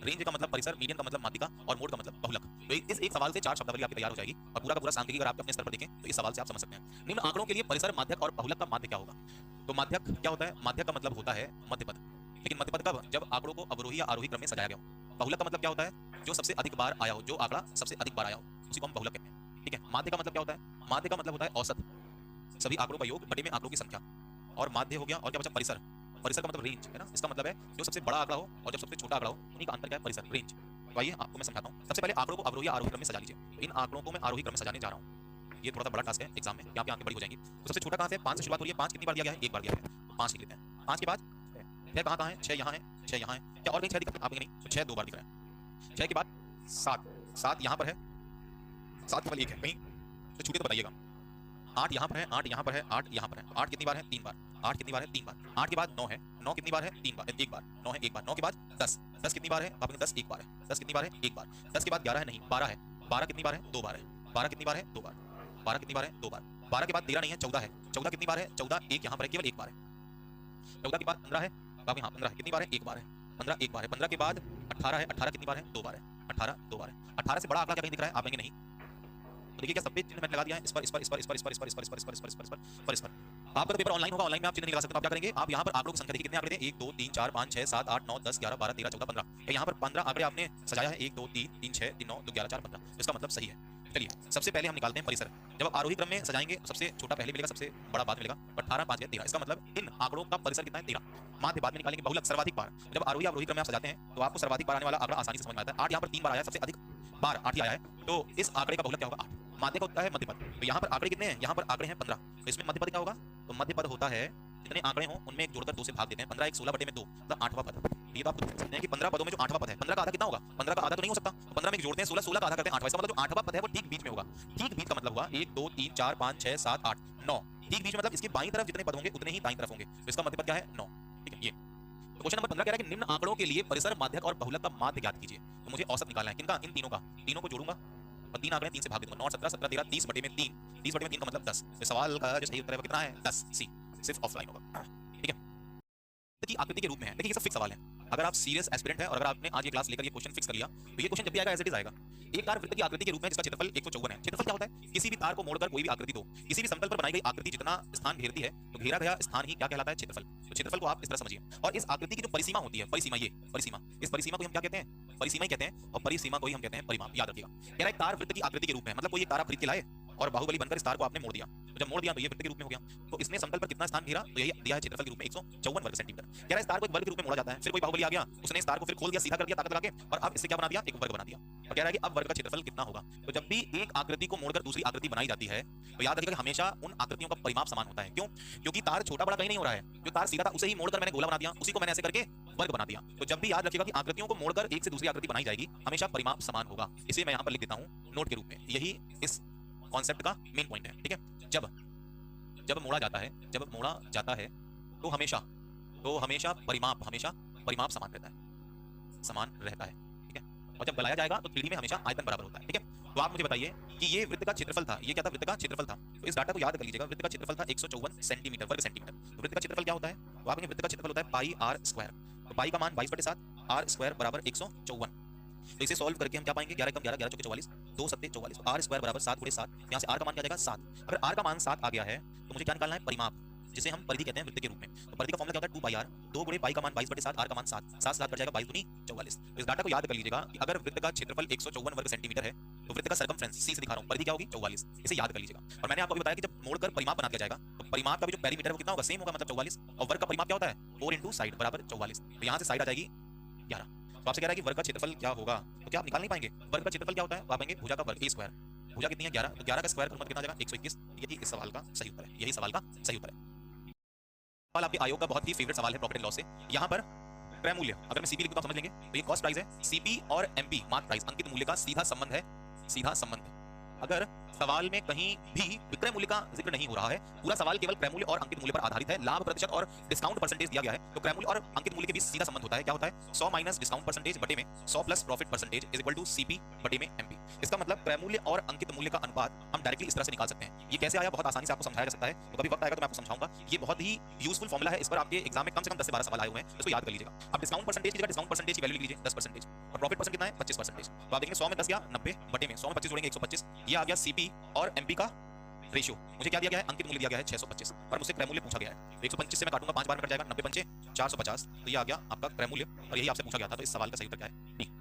Range का मतलब परिसर, मीडियन का मतलब माध्यिका और मोड का मतलब बहुलक। तो इस एक सवाल से 4 शब्दावली आपकी तैयार हो जाएगी और पूरा का पूरा सांख्यिकी अगर आप अपने स्तर पर देखें तो इस सवाल से आप समझ सकते हैं। निम्न आंकड़ों के लिए परिसर, माध्यक और बहुलक का माध्य क्या होगा? तो माध्यक क्या होता है? माध्यक का मतलब होता है मध्य पद, लेकिन मध्य पद कब? जब आंकड़ों को अवरोही या आरोही क्रम में सजाया गया हो। बहुलक का मतलब क्या होता है? जो सबसे अधिक बार आया हो, जो आंकड़ा सबसे अधिक बार आया हो, उसी को हम बहुलक कहते हैं। ठीक है। माध्य का मतलब क्या होता है? माध्य का मतलब होता है औसत, सभी आंकड़ों का योग बटे में आंकड़ों की संख्या। और माध्य हो गया, और क्या बचा? परिसर। परिसर का मतलब रेंज है ना, इसका मतलब है जो सबसे बड़ा आंकड़ा हो और जब सबसे छोटा आंकड़ा हो, उन्हीं का अंतर क्या है? परिसर, रेंज। तो आइए आपको मैं समझाता हूँ। सबसे पहले आंकड़ों को अवरोही या आरोही क्रम में सजा लीजिए। तो इन आंकड़ों को मैं आरोही क्रम में सजाने जा रहा हूँ। ये थोड़ा सा बड़ा टास्क है एग्जाम में, यहाँ पे आंखें बड़ी हो जाएंगी। तो सबसे छोटा कहाँ से? 5 से शुरुआत हो रही है। 5 कितनी बार दिया गया है? एक बार दिया है, तो 5 लिख लेते हैं। 5 के बाद 6 कहाँ है? 6 यहाँ है, 6 यहाँ है। क्या और कहीं 6 दिख रहा है? आप कहेंगे नहीं, तो 6 2 बार दिख रहा है। 6 के बाद 7, 7 यहाँ पर है, 7 केवल एक है, कहीं तो छूटे तो बताइएगा। 8 यहाँ पर है, 8 यहाँ पर है, 8 यहाँ पर है। 8 कितनी बार है? 3 बार। 8 कितनी बार है? 3 बार। 8 के बाद 9 है, 9 कितनी बार है? 3 बार, एक बार। 9 है, एक बार। 9 के बाद 10, 10 कितनी बार है? आपने 10 एक बार है। 10 कितनी बार है? एक बार। 10 के बाद 11 है, नहीं 12 है। 12 कितनी बार है? 2 बार है। 12 कितनी बार है? 2 बार। 12 कितनी बार है? 2 बार। 12 के बाद 13 नहीं है, 14 है। 14 कितनी बार है? 14 एक यहाँ पर है, केवल एक बार है। 14 के बाद 15 है, आप यहाँ 15 कितनी बार है? एक बार है। 15 एक बार है। 15 के बाद 18 है, 18 कितनी बार है? 2 बार है। 18 2 बार है। 18 से बड़ा आंकड़ा क्या कहीं दिख रहा है? आप कहेंगे नहीं। तो देखिए क्या सब पे चिन्ह मैंने लगा दिया है, इस पर इस पर इस पर इस पर इस पर इस पर इस पर इस पर इस पर इस पर इस पर इस पर इस पर। आपका तो पेपर ऑनलाइन होगा, ऑनलाइन में आप चिन्ह नहीं लगा सकते, तो आप क्या करेंगे? आप यहाँ पर आंकड़ों की संख्या देखिए कितने आंकड़े थे? 1 2 3 4 5 6 7 8 9 10 11 12 13 14 15। यहाँ पर 15 आंकड़े आपने सजाया है। 1 2 3 3 6 3 9 2 11 4 15। इसका मतलब सही है। चलिए सबसे पहले हम निकालते हैं परिसर। जब आप आरोही क्रम में सजाएंगे तो सबसे छोटा पहले मिलेगा, सबसे बड़ा बाद मिलेगा। 18 5 13, इसका मतलब इन आंकड़ों का परिसर कितना है? 13। माध्य बाद में निकालेंगे। बहुलक सर्वाधिक बार। जब आरोही अवरोही क्रम में आप सजाते हैं तो आपको सर्वाधिक बार आने वाला आंकड़ा आसानी से समझ में आता है। 8 यहाँ पर 3 बार आया है, सबसे अधिक बार 8 ही आया है, तो इस आंकड़े का बहुलक क्या होगा? 8। माध्य का होता है मध्य पद। तो यहाँ पर आंकड़े कितने हैं? यहाँ पर आंकड़े हैं 15, तो इसमें मध्य पद क्या होगा? तो मध्य पद होता है जितने आंकड़े हों उनमें एक जोड़कर 2 से भाग देते हैं। 15 एक 16 बटे में 2, मतलब 8वां पद। ये तो आप देख सकते हैं कि 15 पदों में जो 8वां पद है, 15 का आधा कितना होगा? 15 का आधा तो नहीं हो सकता, तो 15 में जोड़ते हैं 16, 16 का आधा करते हैं 8वां। इसका मतलब जो 8वां पद है वो ठीक बीच में होगा। ठीक बीच का मतलब हुआ 1 2 3 4 5 6 7 8 9। ठीक बीच मतलब इसके बाईं तरफ जितने पद होंगे उतने ही दाईं तरफ होंगे, तो इसका मध्य पद क्या है? 9। ठीक है। ये तो क्वेश्चन नंबर 15 कह रहा है कि निम्न आंकड़ों के लिए परिसर, माध्यक और बहुलक का माध्य ज्ञात कीजिए। तो मुझे औसत निकालना है किनका? इन तीनों का। तीनों को जोड़ूंगा और 3 आंकड़े 3 से भाग दूंगा। 9 17 17 13 30 बटे में 3, 30 बटे में 3 का मतलब 10। तो सवाल का जो सही उत्तर है वो कितना है? 10। सी सिर्फ ऑफलाइन होगा। ठीक है। की आकृति के रूप में है। देखिए ये सब फिक्स सवाल है। अगर आप सीरियस एस्पिरेंट हैं और अगर आपने आज ये क्लास लेकर ये क्वेश्चन फिक्स कर लिया तो ये क्वेश्चन जब भी आएगा एज इट इज आएगा। एक तार वृत्त की आकृति के रूप में जिसका क्षेत्रफल 154 है। क्षेत्रफल क्या होता है? किसी भी तार को मोड़कर कोई भी आकृति दो, किसी भी समतल पर बनाई गई आकृति जितना स्थान घेरती है तो घेरा गया स्थान ही क्या कहलाता है? क्षेत्रफल। तो क्षेत्रफल को आप इस तरह समझिए। और इस आकृति की जो परिसीमा होती है, परिसीमा, ये परिसीमा, इस परिसीमा को हम क्या कहते हैं? परिसीमा ही कहते हैं, और परिसीमा को ही हम कहते हैं परिमाप। याद रखिएगा। कह रहा है तार वृत्त की आकृति के रूप में, मतलब कोई एक तार आप खरीद के लाए और बाहुबली बनकर इस तार को आपने मोड़ दिया, तो जब मोड़ दिया तो ये वृत्त के रूप में हो गया। तो इसने समतल पर कितना स्थान घेरा? तो यही दिया है क्षेत्रफल के रूप में 154 वर्ग सेंटीमीटर। कह रहा है इस तार को एक वर्ग के रूप में मोड़ा जाता है। फिर कोई बाहुबली आ गया, उसने इस तार को फिर खोल दिया, सीधा कर दिया ताकत लगा के, और अब इससे क्या बना दिया? एक वर्ग बना दिया। और कह रहा है कि अब वर्ग का क्षेत्रफल कितना होगा? तो जब भी एक आकृति को मोड़कर दूसरी आकृति बनाई जाती है तो याद रखिएगा कि हमेशा उन आकृतियों का परिमाप समान होता है। क्यों? क्योंकि तार छोटा बड़ा कहीं नहीं हो रहा है। जो तार सीधा था उसे ही मोड़कर मैंने गोला बना दिया, उसी को मैंने ऐसे करके वर्ग बना दिया। तो जब भी याद रखिएगा कि आकृतियों को मोड़कर एक से दूसरी आकृति बनाई जाएगी, हमेशा परिमाप समान होगा। इसे मैं यहाँ पर लिख देता हूँ नोट के रूप में। यही इस कॉन्सेप्ट का मेन पॉइंट है। ठीक है। जब मोड़ा जाता है तो हमेशा परिमाप समान रहता है। ठीक है। और जब गलाया जाएगा तो 3D में हमेशा आयतन बराबर होता है। ठीक है। तो आप मुझे बताइए कि ये वृत्त का क्षेत्रफल था। ये क्या था? वृत्त का क्षेत्रफल था। तो इस डाटा को याद कर लीजिएगा। वृत्त का क्षेत्रफल था 154 सेंटीमीटर, वर्ग सेंटीमीटर। तो वृत्त का क्षेत्रफल क्या होता है? तो आपके वृत्त का क्षेत्रफल होता है पाई आर स्क्वायर। तो पाई का मान 22/7, आर स्क्वायर बराबर 154। तो इसे सॉल्व करके हम क्या पाएंगे? 11 कम 11, 11 चौके 44, 2 सत्ते 44। आर स्क्वायर बराबर 7 गुणे 7। यहाँ से आर का मान क्या आ जाएगा? 7। अगर आर का मान 7 आ गया है तो मुझे क्या निकालना है? परिमाप, जिसे हम परिधि कहते हैं वृत्त के रूप में। तो परिधि का फॉर्मूला क्या होता है? 2 पाई आर। 2 गुणे पाई का मान 22/7, आर का मान 7, 7 7 कट जाएगा 22 दूनी 44। तो इस डाटा को याद कर लीजिएगा कि अगर वृत्त का क्षेत्रफल 154 वर्ग सेंटीमीटर है तो वृत्त का सर्कमफ्रेंस, सी से दिखा रहा हूं, परिधि क्या होगी? 44। इसे याद कर लीजिएगा। और मैंने आपको बताया कि जब मोड़कर परिमाप बना दिया जाएगा तो परिमाप का भी जो पेरीमीटर है वो कितना होगा? सेम होगा, मतलब 44। और वर्ग का परिमाप क्या होता है? 4 × साइड बराबर 44। तो यहाँ से साइड आ जाएगी 11। तो आपसे कह रहा है कि वर्ग का क्षेत्रफल क्या होगा, तो क्या आप निकाल नहीं पाएंगे? वर्ग का क्षेत्रफल क्या होता है? आप पाएंगे भुजा का वर्ग, ए स्क्वायर। भुजा कितनी है? 11। तो 11 का स्क्वायर करूंगा कितना आ जाएगा? 121। यही इस सवाल का सही उत्तर है। यही सवाल का सही उत्तर है। सवाल आपके आयोग का बहुत ही फेवरेट सवाल है प्रॉफिट एंड लॉस से। यहाँ पर क्रय मूल्य, अगर मैं सीपी लिखूं तो आप समझ लेंगे। तो ये कॉस्ट प्राइस है। सीपी और एमपी मार्क प्राइस, अंकित मूल्य का सीधा संबंध है। सीधा संबंध अगर सवाल में कहीं भी विक्रय मूल्य का जिक्र नहीं हो रहा है, पूरा सवाल केवल क्रय मूल्य और अंकित मूल्य पर आधारित है, लाभ प्रतिशत और डिस्काउंट परसेंटेज दिया गया है, तो क्रय मूल्य और अंकित मूल्य के बीच सीधा संबंध होता है। क्या होता है? 100 माइनस डिस्काउंट परसेंटेज बटे में 100 plus profit percentage is equal to CP बटे में एमपी। इसका मतलब क्रय मूल्य और अंकित मूल्य का अनुपात हम डायरेक्टली इस तरह से निकाल सकते हैं। ये कैसे आया? बहुत आसानी से आपको समझाया जा सकता है, तो कभी वक्त आएगा तो मैं आपको समझाऊंगा। ये बहुत ही यूजफुल फॉर्मूला है, इस पर आपके एग्जाम में कम से कम 10 से 12 सवाल आए हुए हैं, इसको याद कर लीजिएगा। अब डिस्काउंट परसेंटेज की जगह डिस्काउंट परसेंटेज की वैल्यू लिख लीजिए 10% और प्रॉफिट परसेंट कितना है? 25%। तो आप देखेंगे 100 में 10 गया 90 बटे में 100 में 25 जोड़ेंगे 125, ये आ गया सीपी और एमपी का रेशियो। मुझे क्या दिया गया है? अंकित मूल्य दिया गया है 625, पर मुझसे क्रय मूल्य पूछा गया है। 125 से मैं काटूंगा 5 बार में कट जाएगा, 90 पंचे 450, तो ये आ गया आपका क्रय मूल्य, और यही आपसे पूछा गया था। तो इस सवाल का सही उत्तर क्या है? डी।